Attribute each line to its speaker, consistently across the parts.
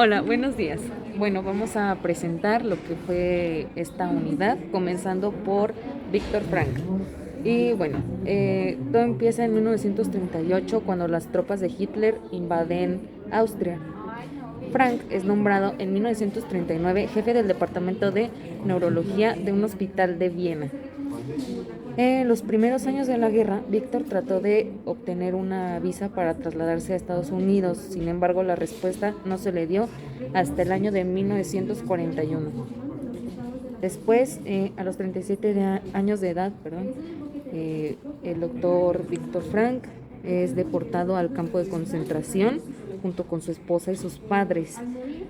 Speaker 1: Hola, buenos días. Bueno, vamos a presentar lo que fue esta unidad, comenzando por Víctor Frank. Y bueno, todo empieza en 1938 cuando las tropas de Hitler invaden Austria. Frank es nombrado en 1939 jefe del departamento de neurología de un hospital de Viena. En los primeros años de la guerra, Víctor trató de obtener una visa para trasladarse a Estados Unidos. Sin embargo, la respuesta no se le dio hasta el año de 1941. Después, a los 37 años de edad, el doctor Víctor Frank es deportado al campo de concentración junto con su esposa y sus padres.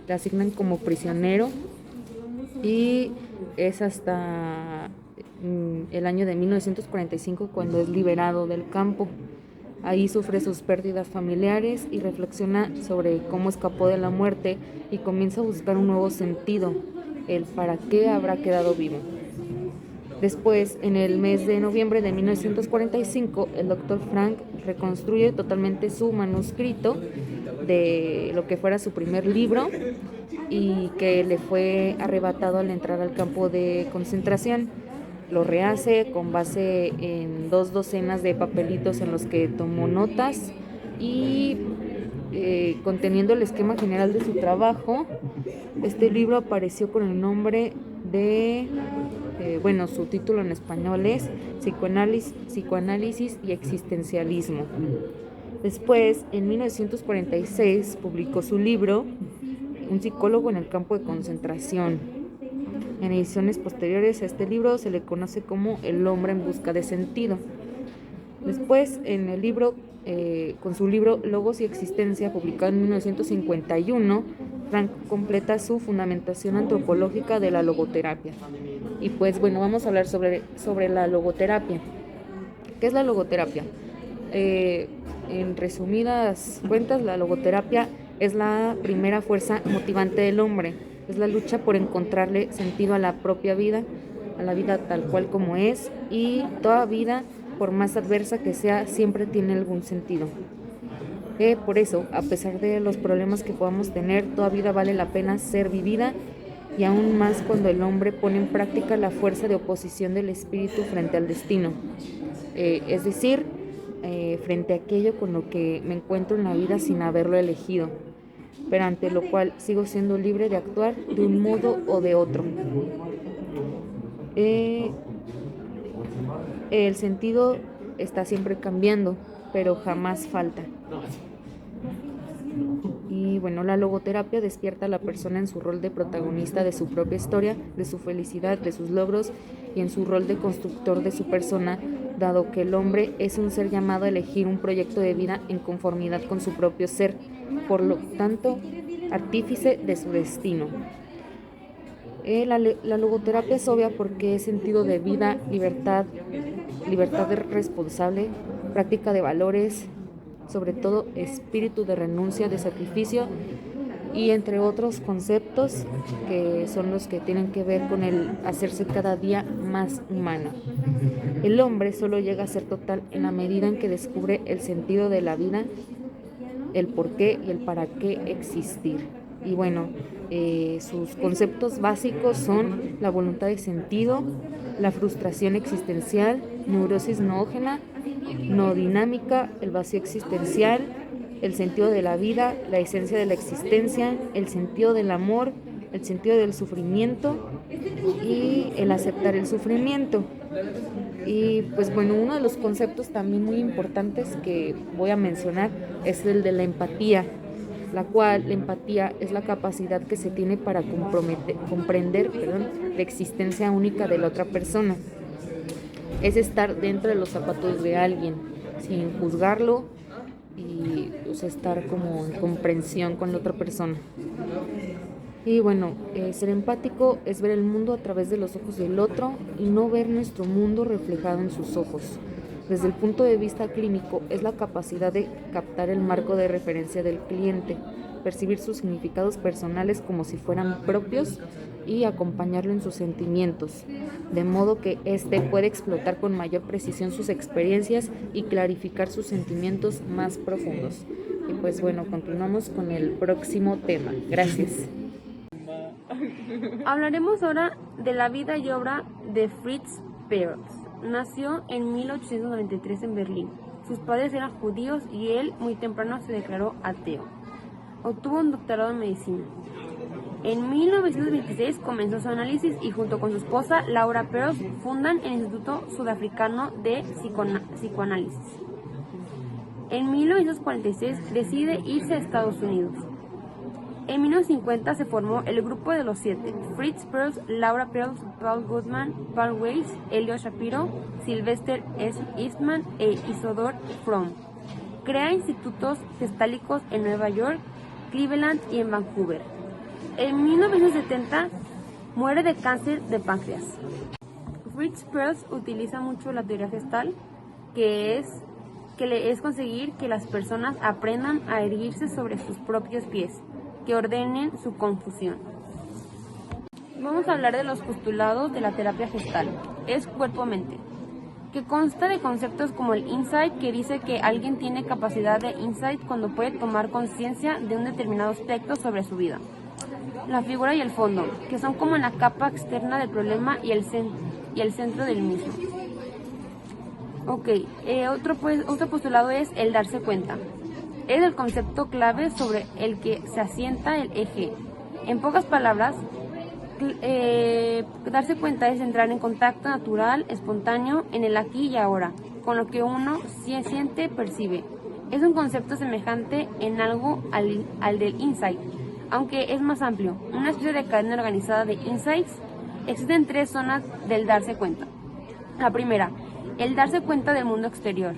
Speaker 1: Le asignan como prisionero y es hasta el año de 1945 cuando es liberado del campo. Ahí sufre sus pérdidas familiares y reflexiona sobre cómo escapó de la muerte y comienza a buscar un nuevo sentido, el para qué habrá quedado vivo. Después, en el mes de noviembre de 1945, el doctor Frank reconstruye totalmente su manuscrito de lo que fuera su primer libro y que le fue arrebatado al entrar al campo de concentración. Lo rehace con base en 2 docenas de papelitos en los que tomó notas y conteniendo el esquema general de su trabajo. Este libro apareció con el nombre de, su título en español es Psicoanálisis y Existencialismo. Después, en 1946, publicó su libro Un psicólogo en el campo de concentración. En ediciones posteriores a este libro se le conoce como El hombre en busca de sentido. Después, en el libro, con su libro Logos y Existencia, publicado en 1951, Frank completa su fundamentación antropológica de la logoterapia. Y pues bueno, vamos a hablar sobre la logoterapia. ¿Qué es la logoterapia? En resumidas cuentas, la logoterapia es la primera fuerza motivante del hombre. Es la lucha por encontrarle sentido a la propia vida, a la vida tal cual como es, y toda vida, por más adversa que sea, siempre tiene algún sentido. Por eso, a pesar de los problemas que podamos tener, toda vida vale la pena ser vivida, y aún más cuando el hombre pone en práctica la fuerza de oposición del espíritu frente al destino. Es decir, frente a aquello con lo que me encuentro en la vida sin haberlo elegido, pero ante lo cual sigo siendo libre de actuar de un modo o de otro. El sentido está siempre cambiando, pero jamás falta. Y bueno, la logoterapia despierta a la persona en su rol de protagonista de su propia historia, de su felicidad, de sus logros y en su rol de constructor de su persona, dado que el hombre es un ser llamado a elegir un proyecto de vida en conformidad con su propio ser, por lo tanto, artífice de su destino. La logoterapia es obvia porque es sentido de vida, libertad responsable, práctica de valores, sobre todo espíritu de renuncia, de sacrificio y entre otros conceptos que son los que tienen que ver con el hacerse cada día más humano. El hombre solo llega a ser total en la medida en que descubre el sentido de la vida, el por qué y el para qué existir. Y bueno, sus conceptos básicos son la voluntad de sentido, la frustración existencial, neurosis noógena, no dinámica, el vacío existencial, el sentido de la vida, la esencia de la existencia, el sentido del amor, el sentido del sufrimiento y el aceptar el sufrimiento. Y pues bueno, uno de los conceptos también muy importantes que voy a mencionar es el de la empatía, la cual la empatía es la capacidad que se tiene para comprender la existencia única de la otra persona. Es estar dentro de los zapatos de alguien, sin juzgarlo y estar como en comprensión con la otra persona. Y bueno, ser empático es ver el mundo a través de los ojos del otro y no ver nuestro mundo reflejado en sus ojos. Desde el punto de vista clínico, es la capacidad de captar el marco de referencia del cliente, percibir sus significados personales como si fueran propios y acompañarlo en sus sentimientos, de modo que éste puede explotar con mayor precisión sus experiencias y clarificar sus sentimientos más profundos. Y pues bueno, continuamos con el próximo tema. Gracias.
Speaker 2: Hablaremos ahora de la vida y obra de Fritz Perls. Nació en 1893 en Berlín. Sus padres eran judíos y él muy temprano se declaró ateo. Obtuvo un doctorado en medicina. En 1926 comenzó su análisis y junto con su esposa Laura Perls fundan el Instituto Sudafricano de Psicoanálisis. En 1946 decide irse a Estados Unidos. En 1950 se formó el Grupo de los Siete: Fritz Perls, Laura Perls, Paul Goodman, Paul Weiss, Elio Shapiro, Sylvester S. Eastman e Isidore Fromm. Crea institutos gestálicos en Nueva York, Cleveland y en Vancouver. En 1970 muere de cáncer de páncreas. Fritz Perls utiliza mucho la teoría gestal, que es conseguir que las personas aprendan a erguirse sobre sus propios pies, que ordenen su confusión. Vamos a hablar de los postulados de la terapia gestal. Es cuerpo-mente, que consta de conceptos como el insight, que dice que alguien tiene capacidad de insight cuando puede tomar conciencia de un determinado aspecto sobre su vida. La figura y el fondo, que son como la capa externa del problema y el centro del mismo. Otro postulado es el darse cuenta. Es el concepto clave sobre el que se asienta el eje. En pocas palabras, darse cuenta es entrar en contacto natural, espontáneo, en el aquí y ahora, con lo que uno siente, percibe. Es un concepto semejante en algo al del insight, aunque es más amplio. Una especie de cadena organizada de insights. Existen tres zonas del darse cuenta. La primera, el darse cuenta del mundo exterior.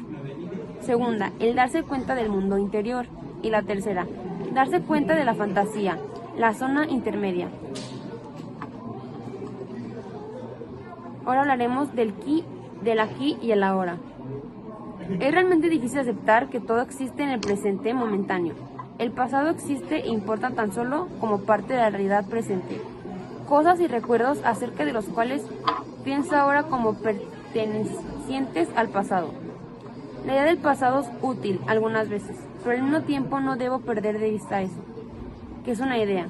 Speaker 2: Segunda, el darse cuenta del mundo interior. Y la tercera, darse cuenta de la fantasía, la zona intermedia. Ahora hablaremos del aquí y el ahora. Es realmente difícil aceptar que todo existe en el presente momentáneo. El pasado existe e importa tan solo como parte de la realidad presente. Cosas y recuerdos acerca de los cuales pienso ahora como pertenecientes al pasado. La idea del pasado es útil algunas veces, pero al mismo tiempo no debo perder de vista eso, que es una idea.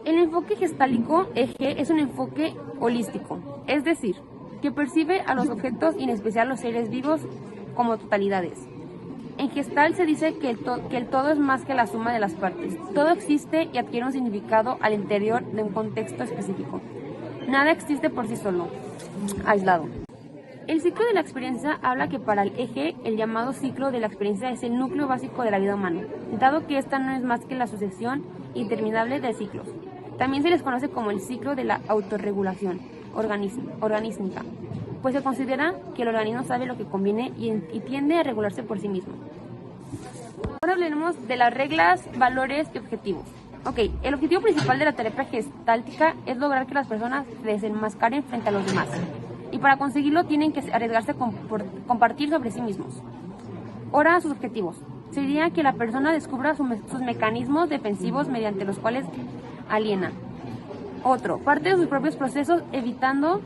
Speaker 2: El enfoque gestálico es un enfoque holístico, es decir, que percibe a los objetos y en especial los seres vivos como totalidades. En Gestalt se dice que el todo es más que la suma de las partes. Todo existe y adquiere un significado al interior de un contexto específico. Nada existe por sí solo, aislado. El ciclo de la experiencia habla que para el eje, el llamado ciclo de la experiencia es el núcleo básico de la vida humana, dado que esta no es más que la sucesión interminable de ciclos. También se les conoce como el ciclo de la autorregulación organística, pues se considera que el organismo sabe lo que conviene y tiende a regularse por sí mismo. Ahora hablaremos de las reglas, valores y objetivos. El objetivo principal de la terapia gestáltica es lograr que las personas se desenmascaren frente a los demás. Y para conseguirlo tienen que arriesgarse a compartir sobre sí mismos. Ahora sus objetivos. Sería que la persona descubra sus mecanismos defensivos mediante los cuales aliena. Parte de sus propios procesos, evitando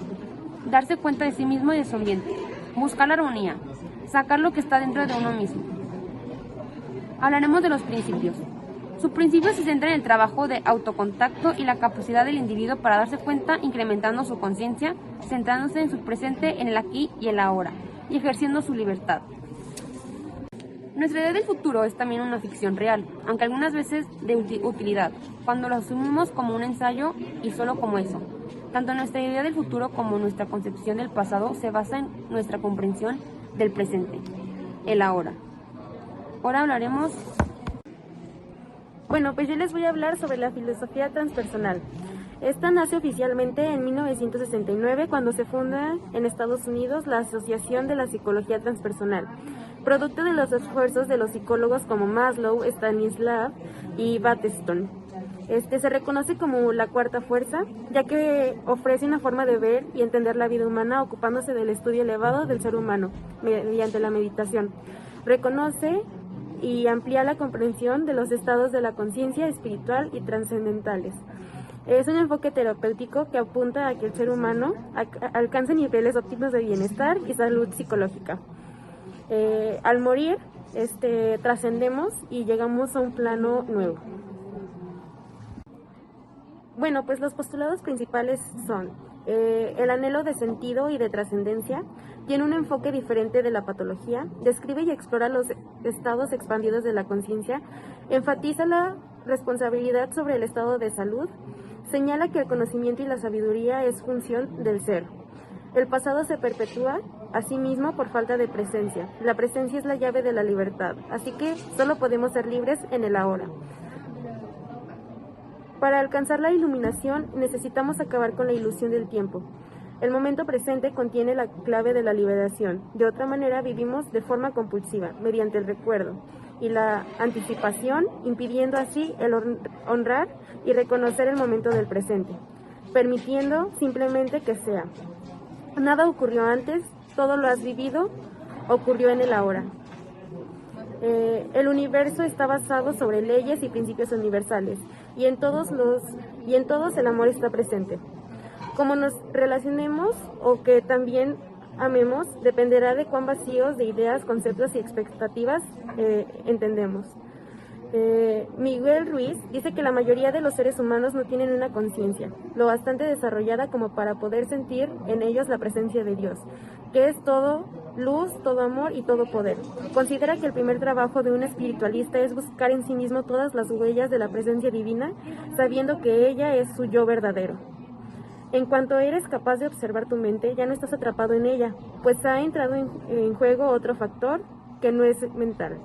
Speaker 2: darse cuenta de sí mismo y de su ambiente. Buscar la armonía. Sacar lo que está dentro de uno mismo. Hablaremos de los principios. Su principio se centra en el trabajo de autocontacto y la capacidad del individuo para darse cuenta, incrementando su conciencia, centrándose en su presente, en el aquí y el ahora, y ejerciendo su libertad. Nuestra idea del futuro es también una ficción real, aunque algunas veces de utilidad, cuando lo asumimos como un ensayo y solo como eso. Tanto nuestra idea del futuro como nuestra concepción del pasado se basa en nuestra comprensión del presente, el ahora. Ahora hablaremos...
Speaker 3: Pues yo les voy a hablar sobre la filosofía transpersonal. Esta nace oficialmente en 1969 cuando se funda en Estados Unidos la Asociación de la Psicología Transpersonal, producto de los esfuerzos de los psicólogos como Maslow, Stanislav y Bateson. Se reconoce como la cuarta fuerza, ya que ofrece una forma de ver y entender la vida humana ocupándose del estudio elevado del ser humano mediante la meditación. Reconoce y amplía la comprensión de los estados de la conciencia espiritual y trascendentales. Es un enfoque terapéutico que apunta a que el ser humano alcance niveles óptimos de bienestar y salud psicológica. Al morir, trascendemos y llegamos a un plano nuevo. Bueno, pues los postulados principales son el anhelo de sentido y de trascendencia, tiene un enfoque diferente de la patología, describe y explora los estados expandidos de la conciencia, enfatiza la responsabilidad sobre el estado de salud, señala que el conocimiento y la sabiduría es función del ser. El pasado se perpetúa a sí mismo por falta de presencia. La presencia es la llave de la libertad, así que solo podemos ser libres en el ahora. Para alcanzar la iluminación necesitamos acabar con la ilusión del tiempo. El momento presente contiene la clave de la liberación. De otra manera vivimos de forma compulsiva, mediante el recuerdo y la anticipación, impidiendo así el honrar y reconocer el momento del presente, permitiendo simplemente que sea. Nada ocurrió antes, todo lo has vivido, ocurrió en el ahora. El universo está basado sobre leyes y principios universales, y en todos el amor está presente. Cómo nos relacionemos o que también amemos dependerá de cuán vacíos de ideas, conceptos y expectativas entendemos. Miguel Ruiz dice que la mayoría de los seres humanos no tienen una conciencia lo bastante desarrollada como para poder sentir en ellos la presencia de Dios, que es todo luz, todo amor y todo poder. Considera que el primer trabajo de un espiritualista es buscar en sí mismo todas las huellas de la presencia divina, sabiendo que ella es su yo verdadero. En cuanto eres capaz de observar tu mente, ya no estás atrapado en ella, pues ha entrado en juego otro factor que no es mental.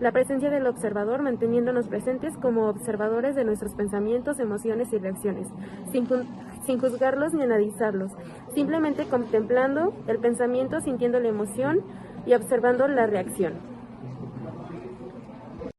Speaker 3: La presencia del observador, manteniéndonos presentes como observadores de nuestros pensamientos, emociones y reacciones, sin juzgarlos ni analizarlos, simplemente contemplando el pensamiento, sintiendo la emoción y observando la reacción.